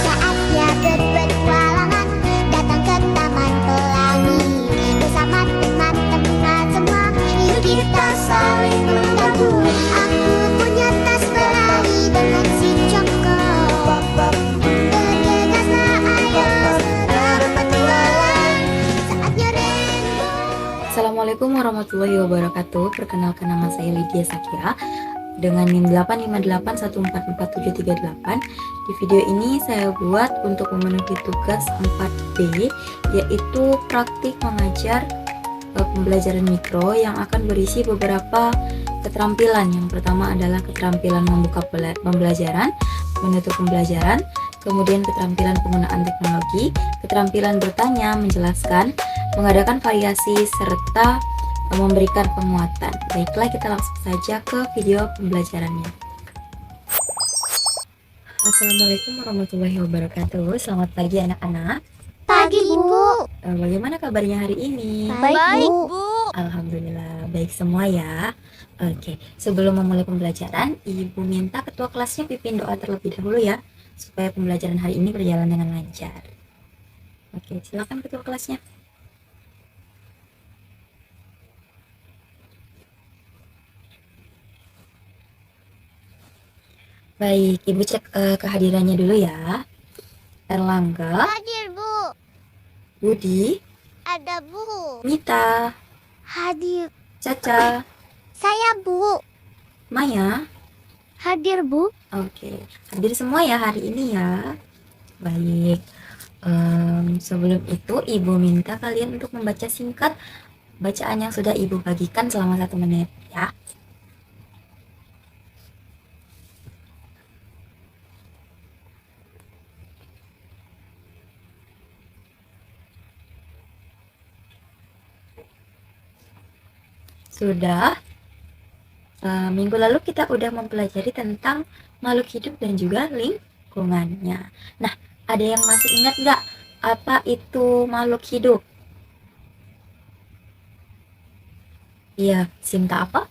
Saatnya berpetualangan, datang ke Taman Pelangi. Bersama teman-teman semua, yuk kita saling membantu. Aku punya tas berlari dengan si Joko. Bergegaslah ayo segera berpetualang. Saatnya rainbow. Assalamualaikum warahmatullahi wabarakatuh. Perkenalkan, nama saya Lydia Sakira dengan NIM 858144738. Di video ini saya buat untuk memenuhi tugas 4B, yaitu praktik mengajar pembelajaran mikro yang akan berisi beberapa keterampilan. Yang pertama adalah keterampilan membuka pembelajaran, menutup pembelajaran, kemudian keterampilan penggunaan teknologi, keterampilan bertanya, menjelaskan, mengadakan variasi, serta memberikan penguatan. Baiklah, kita langsung saja ke video pembelajarannya. Assalamualaikum warahmatullahi wabarakatuh. Selamat pagi anak-anak. Pagi, Bu. Bagaimana kabarnya hari ini? Baik, Bu. Alhamdulillah, baik semua ya. Oke, sebelum memulai pembelajaran, Ibu minta ketua kelasnya pimpin doa terlebih dahulu ya, supaya pembelajaran hari ini berjalan dengan lancar. Oke, silakan ketua kelasnya. Baik, Ibu cek kehadirannya dulu ya. Erlangga, Hadir, Bu. Budi, Ada, Bu. Nita, Hadir. Caca, Saya, Bu. Maya. Hadir, Bu. Oke, hadir semua ya hari ini ya. Baik, sebelum itu Ibu minta kalian untuk membaca singkat bacaan yang sudah Ibu bagikan selama 1 menit ya. Sudah. Minggu lalu kita udah mempelajari tentang makhluk hidup dan juga lingkungannya. Nah, ada yang masih ingat nggak apa itu makhluk hidup? Iya, Sinta apa?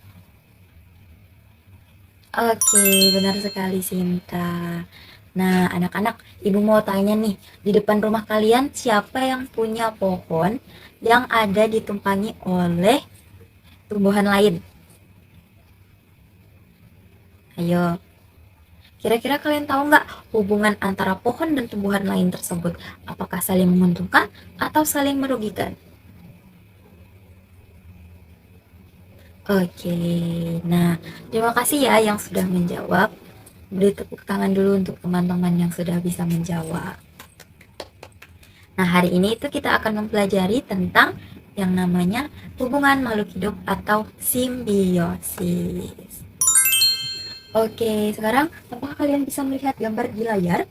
Oke, benar sekali Sinta. Nah, anak-anak, Ibu mau tanya nih, di depan rumah kalian siapa yang punya pohon yang ada ditumpangi oleh tumbuhan lain? Ayo, kira-kira kalian tahu nggak hubungan antara pohon dan tumbuhan lain tersebut? Apakah saling menguntungkan atau saling merugikan? Oke, nah terima kasih ya yang sudah menjawab. Beri tepuk tangan dulu untuk teman-teman yang sudah bisa menjawab. Nah, hari ini itu kita akan mempelajari tentang yang namanya hubungan makhluk hidup atau simbiosis. Oke, sekarang apakah kalian bisa melihat gambar di layar?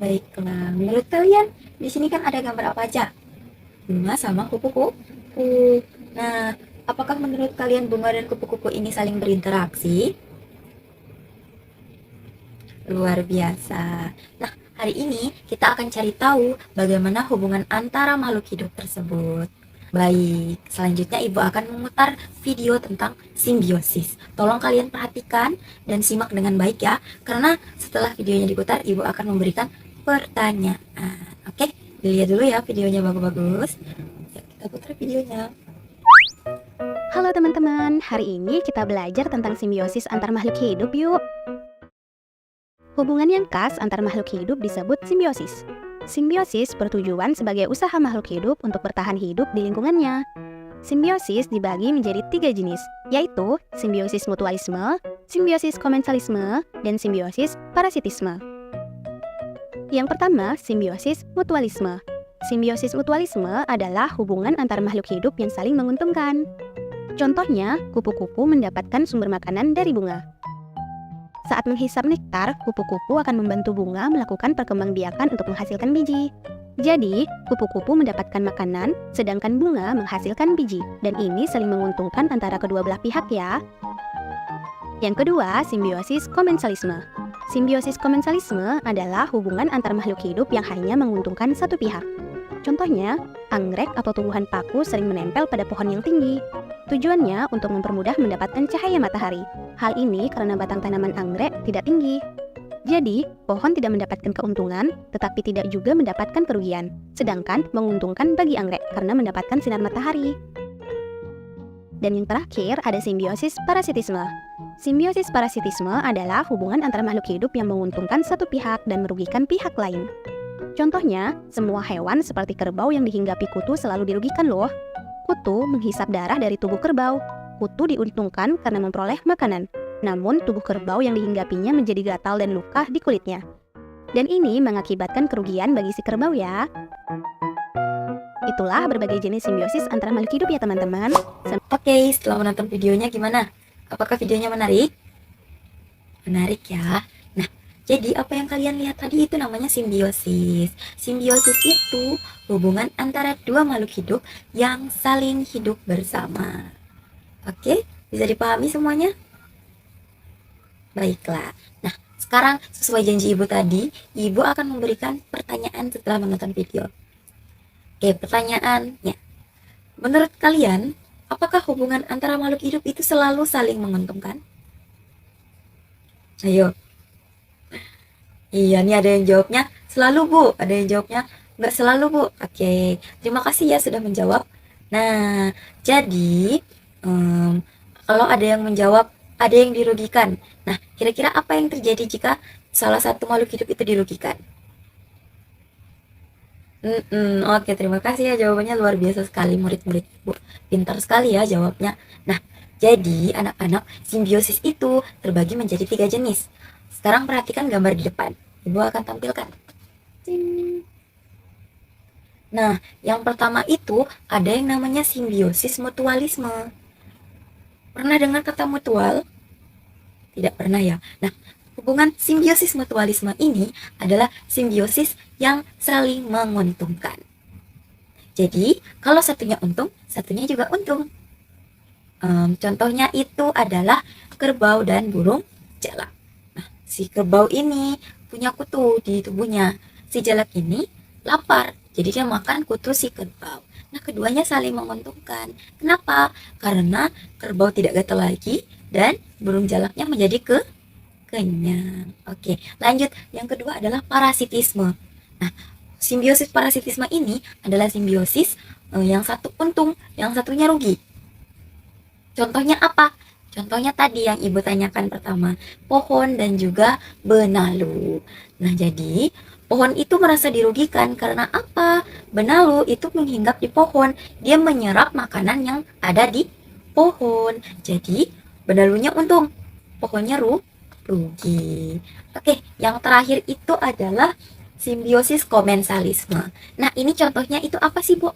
Baiklah, menurut kalian di sini kan ada gambar apa aja? Bunga sama kupu-kupu. Nah, apakah menurut kalian bunga dan kupu-kupu ini saling berinteraksi? Luar biasa. Nah, hari ini kita akan cari tahu bagaimana hubungan antara makhluk hidup tersebut. Baik, selanjutnya Ibu akan memutar video tentang simbiosis. Tolong kalian perhatikan dan simak dengan baik ya, karena setelah videonya diputar, Ibu akan memberikan pertanyaan. Oke, dilihat dulu ya videonya bagus-bagus. Yuk, kita putar videonya. Halo teman-teman, hari ini kita belajar tentang simbiosis antar makhluk hidup yuk. Hubungan yang khas antar makhluk hidup disebut simbiosis. Simbiosis bertujuan sebagai usaha makhluk hidup untuk bertahan hidup di lingkungannya. Simbiosis dibagi menjadi 3 jenis, yaitu simbiosis mutualisme, simbiosis komensalisme, dan simbiosis parasitisme. Yang pertama, simbiosis mutualisme. Simbiosis mutualisme adalah hubungan antar makhluk hidup yang saling menguntungkan. Contohnya, kupu-kupu mendapatkan sumber makanan dari bunga. Saat menghisap nektar, kupu-kupu akan membantu bunga melakukan perkembangbiakan untuk menghasilkan biji. Jadi, kupu-kupu mendapatkan makanan, sedangkan bunga menghasilkan biji. Dan ini saling menguntungkan antara kedua belah pihak ya. Yang kedua, simbiosis komensalisme. Simbiosis komensalisme adalah hubungan antar makhluk hidup yang hanya menguntungkan satu pihak. Contohnya, anggrek atau tumbuhan paku sering menempel pada pohon yang tinggi. Tujuannya untuk mempermudah mendapatkan cahaya matahari. Hal ini karena batang tanaman anggrek tidak tinggi. Jadi, pohon tidak mendapatkan keuntungan, tetapi tidak juga mendapatkan kerugian. Sedangkan menguntungkan bagi anggrek karena mendapatkan sinar matahari. Dan yang terakhir ada simbiosis parasitisme. Simbiosis parasitisme adalah hubungan antara makhluk hidup yang menguntungkan satu pihak dan merugikan pihak lain. Contohnya, semua hewan seperti kerbau yang dihinggapi kutu selalu dirugikan loh. Kutu menghisap darah dari tubuh kerbau. Kutu diuntungkan karena memperoleh makanan. Namun, tubuh kerbau yang dihinggapinya menjadi gatal dan luka di kulitnya. Dan ini mengakibatkan kerugian bagi si kerbau ya. Itulah berbagai jenis simbiosis antara makhluk hidup ya teman-teman. Oke, setelah menonton videonya gimana? Apakah videonya menarik? Menarik ya. Nah, jadi apa yang kalian lihat tadi itu namanya simbiosis. Simbiosis itu hubungan antara dua makhluk hidup yang saling hidup bersama. Oke, bisa dipahami semuanya? Baiklah. Nah, sekarang sesuai janji ibu tadi, ibu akan memberikan pertanyaan setelah menonton video. Oke, pertanyaannya. Menurut kalian, apakah hubungan antara makhluk hidup itu selalu saling menguntungkan? Ayo. Iya, nih ada yang jawabnya selalu, Bu. Ada yang jawabnya nggak selalu, Bu. Oke, terima kasih ya sudah menjawab. Nah, jadi kalau ada yang menjawab ada yang dirugikan. Nah, kira-kira apa yang terjadi jika salah satu makhluk hidup itu dirugikan? Oke, terima kasih ya jawabannya luar biasa sekali murid-murid ibu. Pintar sekali ya jawabnya. Nah, jadi anak-anak simbiosis itu terbagi menjadi 3 jenis. Sekarang perhatikan gambar di depan. Ibu akan tampilkan. Ting. Nah, yang pertama itu ada yang namanya simbiosis mutualisme. Pernah dengar kata mutual? Tidak pernah ya. Nah, hubungan simbiosis mutualisme ini adalah simbiosis yang saling menguntungkan. Jadi, kalau satunya untung, satunya juga untung. Contohnya itu adalah kerbau dan burung jalak. Nah, si kerbau ini punya kutu di tubuhnya. Si jalak ini lapar, jadi dia makan kutu si kerbau. Nah, keduanya saling menguntungkan. Kenapa? Karena kerbau tidak gatal lagi dan burung jalaknya menjadi kenyang. Oke, lanjut. Yang kedua adalah parasitisme. Nah, simbiosis parasitisme ini adalah simbiosis yang satu untung, yang satunya rugi. Contohnya apa? Contohnya tadi yang ibu tanyakan pertama, pohon dan juga benalu. Nah, jadi pohon itu merasa dirugikan karena apa? Benalu itu menghinggap di pohon, dia menyerap makanan yang ada di pohon. Jadi benalunya untung, pohonnya rugi. Oke, yang terakhir itu adalah simbiosis komensalisme. Nah, ini contohnya itu apa sih, Bu?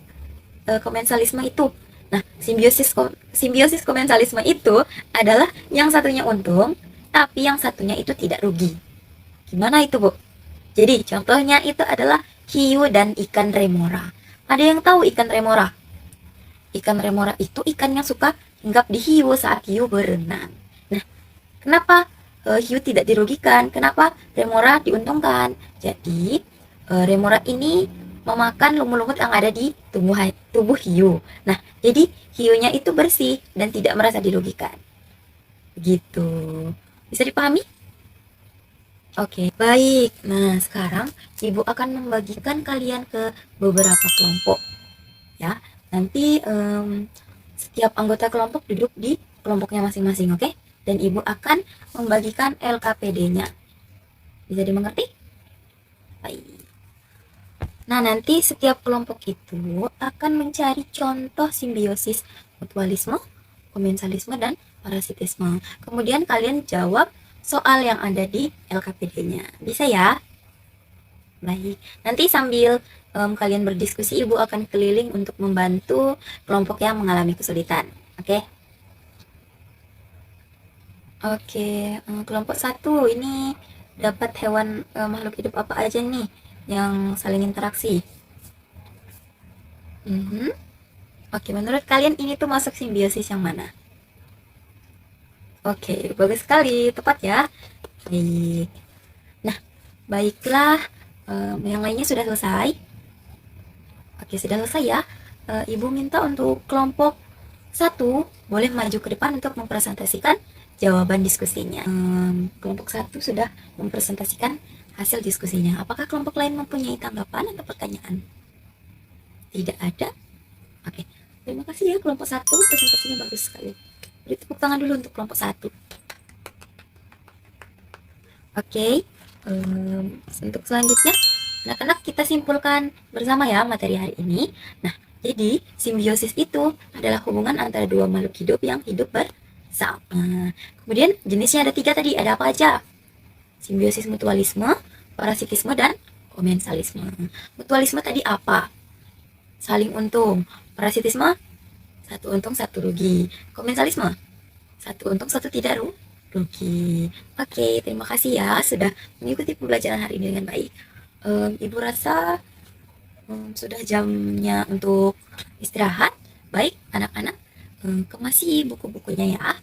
Komensalisme itu. Nah, simbiosis komensalisme itu adalah yang satunya untung, tapi yang satunya itu tidak rugi. Gimana itu, Bu? Jadi, contohnya itu adalah hiu dan ikan remora. Ada yang tahu ikan remora? Ikan remora itu ikan yang suka hinggap di hiu saat hiu berenang. Nah, kenapa hiu tidak dirugikan? Kenapa remora diuntungkan? Jadi, remora ini memakan lumut-lumut yang ada di tubuh hiu. Nah, jadi hiunya itu bersih dan tidak merasa dirugikan. Begitu. Bisa dipahami? Oke, baik. Nah, sekarang ibu akan membagikan kalian ke beberapa kelompok. Ya, nanti setiap anggota kelompok duduk di kelompoknya masing-masing, oke? Dan ibu akan membagikan LKPD-nya. Bisa dimengerti? Baik. Nah, nanti setiap kelompok itu akan mencari contoh simbiosis mutualisme, komensalisme, dan parasitisme. Kemudian kalian jawab soal yang ada di LKPD-nya. Bisa ya? Baik. Nanti sambil kalian berdiskusi, ibu akan keliling untuk membantu kelompok yang mengalami kesulitan. Oke? Oke, kelompok 1 ini dapat hewan makhluk hidup apa aja nih yang saling interaksi? Oke, menurut kalian ini tuh masuk simbiosis yang mana? Oke, bagus sekali, tepat ya. Baik. Nah, baiklah, yang lainnya sudah selesai. Oke, sudah selesai ya. Ibu minta untuk kelompok 1 boleh maju ke depan untuk mempresentasikan jawaban diskusinya. Kelompok 1 sudah mempresentasikan hasil diskusinya. Apakah kelompok lain mempunyai tanggapan atau pertanyaan? Tidak ada. Oke, terima kasih ya kelompok 1, presentasinya bagus sekali. Beri tepuk tangan dulu untuk kelompok 1. Oke, untuk selanjutnya, anak-anak kita simpulkan bersama ya materi hari ini. Nah, jadi simbiosis itu adalah hubungan antara dua makhluk hidup yang hidup bersama. Kemudian jenisnya ada 3 tadi, ada apa aja? Simbiosis mutualisme, parasitisme, dan komensalisme. Mutualisme tadi apa? Saling untung. Parasitisme, satu untung satu rugi. Komensalisme, satu untung satu tidak rugi. Oke, terima kasih ya sudah mengikuti pembelajaran hari ini dengan baik. Ibu rasa sudah jamnya untuk istirahat. Baik, anak-anak, kemasi buku-bukunya ya.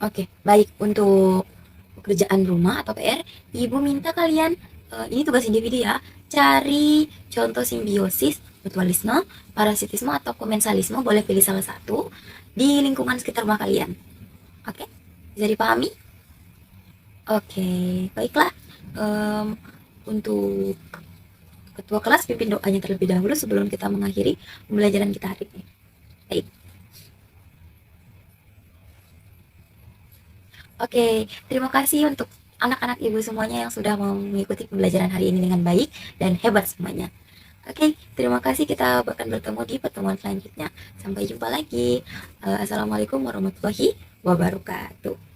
Oke, baik, untuk pekerjaan rumah atau PR, ibu minta kalian, ini tugas individu ya, cari contoh simbiosis, mutualisme, parasitisme, atau komensalisme, boleh pilih salah satu di lingkungan sekitar rumah kalian. Oke, bisa dipahami? Oke, baiklah. Untuk ketua kelas, pimpin doanya terlebih dahulu sebelum kita mengakhiri pembelajaran kita hari ini. Baik. Oke, terima kasih untuk anak-anak ibu semuanya yang sudah mau mengikuti pembelajaran hari ini dengan baik dan hebat semuanya. Oke, terima kasih. Kita akan bertemu di pertemuan selanjutnya. Sampai jumpa lagi. Assalamualaikum warahmatullahi wabarakatuh.